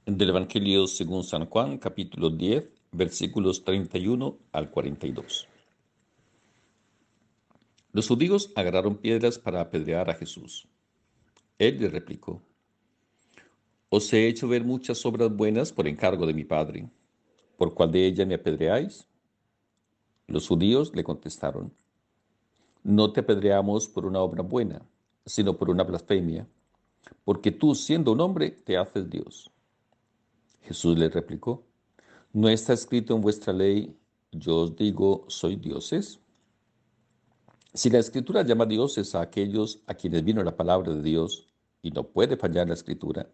Del Evangelio según San Juan, capítulo 10, versículos 31 al 42. Los judíos agarraron piedras para apedrear a Jesús. Él les replicó: Os he hecho ver muchas obras buenas por encargo de mi Padre. ¿Por cuál de ellas me apedreáis? Los judíos le contestaron: No te apedreamos por una obra buena, sino por una blasfemia, porque tú, siendo un hombre, te haces Dios. Jesús les replicó: ¿No está escrito en vuestra ley, yo os digo, soy dioses? Si la Escritura llama dioses a aquellos a quienes vino la palabra de Dios, y no puede fallar la Escritura,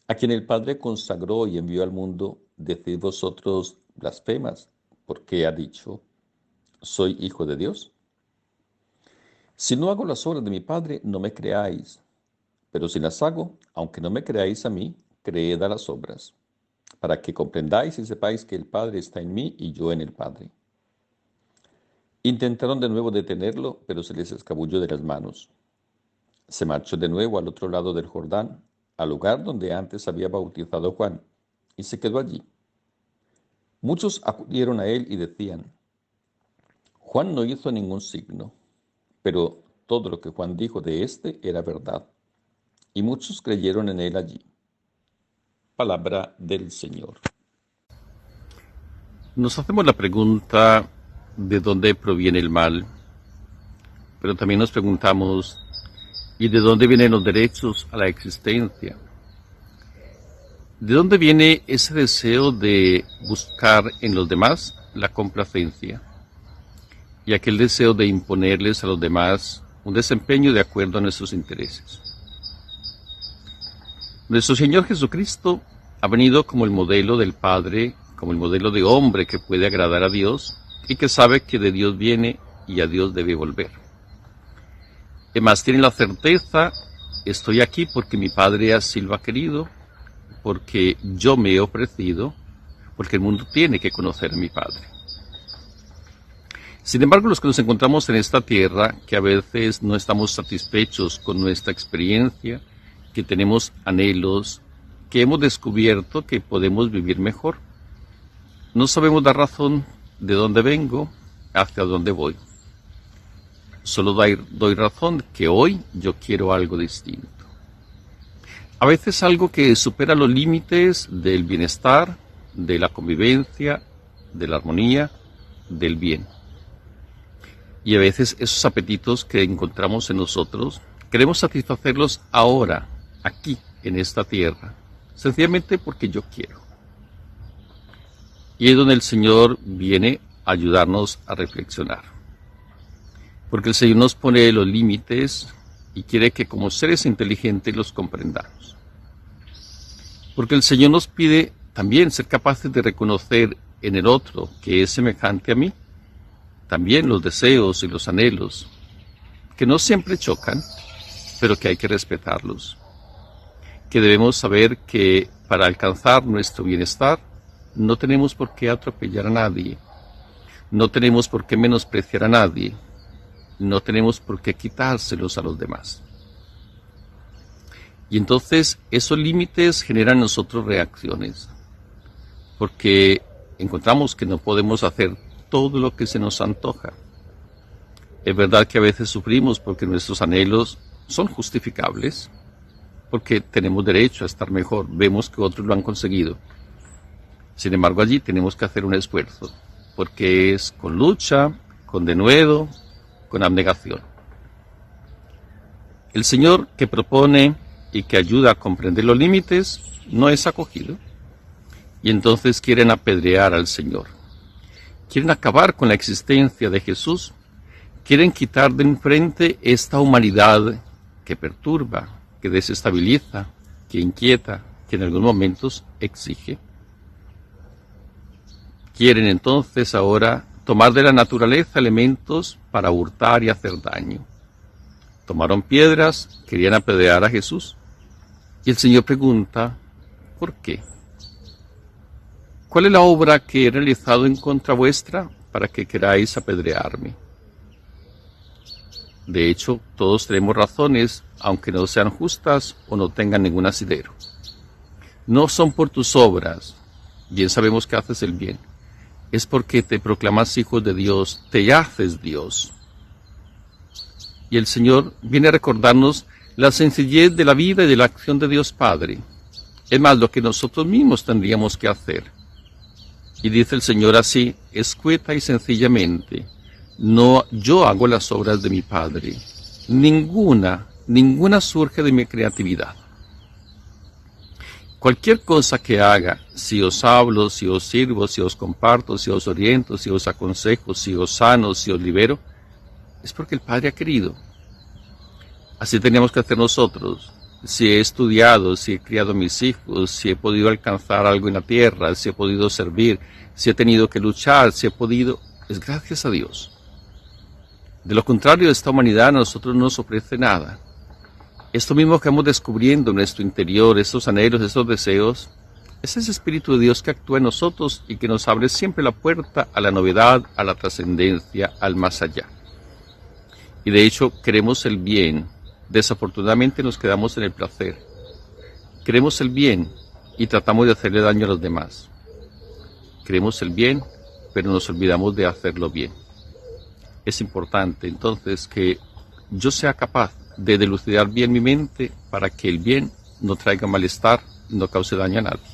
a quien el Padre consagró y envió al mundo, decid vosotros blasfemas, porque ha dicho, soy hijo de Dios. Si no hago las obras de mi Padre, no me creáis, pero si las hago, aunque no me creáis a mí, creed a las obras, para que comprendáis y sepáis que el Padre está en mí y yo en el Padre. Intentaron de nuevo detenerlo, pero se les escabulló de las manos. Se marchó de nuevo al otro lado del Jordán, al lugar donde antes había bautizado Juan, y se quedó allí. Muchos acudieron a él y decían: Juan no hizo ningún signo, pero todo lo que Juan dijo de éste era verdad. Y muchos creyeron en él allí. Palabra del Señor. Nos hacemos la pregunta de dónde proviene el mal, pero también nos preguntamos, ¿y de dónde vienen los derechos a la existencia? ¿De dónde viene ese deseo de buscar en los demás la complacencia? Y aquel deseo de imponerles a los demás un desempeño de acuerdo a nuestros intereses. Nuestro Señor Jesucristo ha venido como el modelo del Padre, como el modelo de hombre que puede agradar a Dios y que sabe que de Dios viene y a Dios debe volver. Además tiene la certeza, estoy aquí porque mi Padre así lo ha querido, porque yo me he ofrecido, porque el mundo tiene que conocer a mi Padre. Sin embargo, los que nos encontramos en esta tierra, que a veces no estamos satisfechos con nuestra experiencia, que tenemos anhelos, que hemos descubierto que podemos vivir mejor, no sabemos dar razón de dónde vengo, hacia dónde voy. Solo doy razón que hoy yo quiero algo distinto. A veces algo que supera los límites del bienestar, de la convivencia, de la armonía, del bien. Y a veces esos apetitos que encontramos en nosotros, queremos satisfacerlos ahora, aquí, en esta tierra, sencillamente porque yo quiero. Y es donde el Señor viene a ayudarnos a reflexionar. Porque el Señor nos pone los límites y quiere que como seres inteligentes los comprendamos. Porque el Señor nos pide también ser capaces de reconocer en el otro que es semejante a mí, también los deseos y los anhelos, que no siempre chocan, pero que hay que respetarlos. Que debemos saber que para alcanzar nuestro bienestar no tenemos por qué atropellar a nadie, no tenemos por qué menospreciar a nadie, no tenemos por qué quitárselos a los demás. Y entonces esos límites generan en nosotros reacciones, porque encontramos que no podemos hacer todo lo que se nos antoja. Es verdad que a veces sufrimos porque nuestros anhelos son justificables, porque tenemos derecho a estar mejor, vemos que otros lo han conseguido. Sin embargo, allí tenemos que hacer un esfuerzo, porque es con lucha, con denuedo, con abnegación. El Señor que propone y que ayuda a comprender los límites no es acogido, y entonces quieren apedrear al Señor. Quieren acabar con la existencia de Jesús, quieren quitar de enfrente esta humanidad que perturba, que desestabiliza, que inquieta, que en algunos momentos exige. Quieren entonces ahora tomar de la naturaleza elementos para hurtar y hacer daño. Tomaron piedras, querían apedrear a Jesús, y el Señor pregunta, ¿por qué? ¿Cuál es la obra que he realizado en contra vuestra para que queráis apedrearme? De hecho, todos tenemos razones, aunque no sean justas o no tengan ningún asidero. no son por tus obras, bien sabemos que haces el bien, es porque te proclamas hijo de Dios, te haces Dios. Y el Señor viene a recordarnos la sencillez de la vida y de la acción de Dios Padre. Es más, lo que nosotros mismos tendríamos que hacer. Y dice el Señor así, escueta y sencillamente, no yo hago las obras de mi Padre. Ninguna surge de mi creatividad. Cualquier cosa que haga, si os hablo, si os sirvo, si os comparto, si os oriento, si os aconsejo, si os sano, si os libero, es porque el Padre ha querido. Así teníamos que hacer nosotros. Si he estudiado, si he criado a mis hijos, si he podido alcanzar algo en la tierra, si he podido servir, si he tenido que luchar, si he podido, es gracias a Dios. De lo contrario, esta humanidad a nosotros no nos ofrece nada. Esto mismo que vamos descubriendo en nuestro interior, estos anhelos, estos deseos, es ese Espíritu de Dios que actúa en nosotros y que nos abre siempre la puerta a la novedad, a la trascendencia, al más allá. Y de hecho, queremos el bien. Desafortunadamente nos quedamos en el placer. Queremos el bien y tratamos de hacerle daño a los demás. Queremos el bien, pero nos olvidamos de hacerlo bien. Es importante entonces que yo sea capaz de dilucidar bien mi mente para que el bien no traiga malestar, no cause daño a nadie.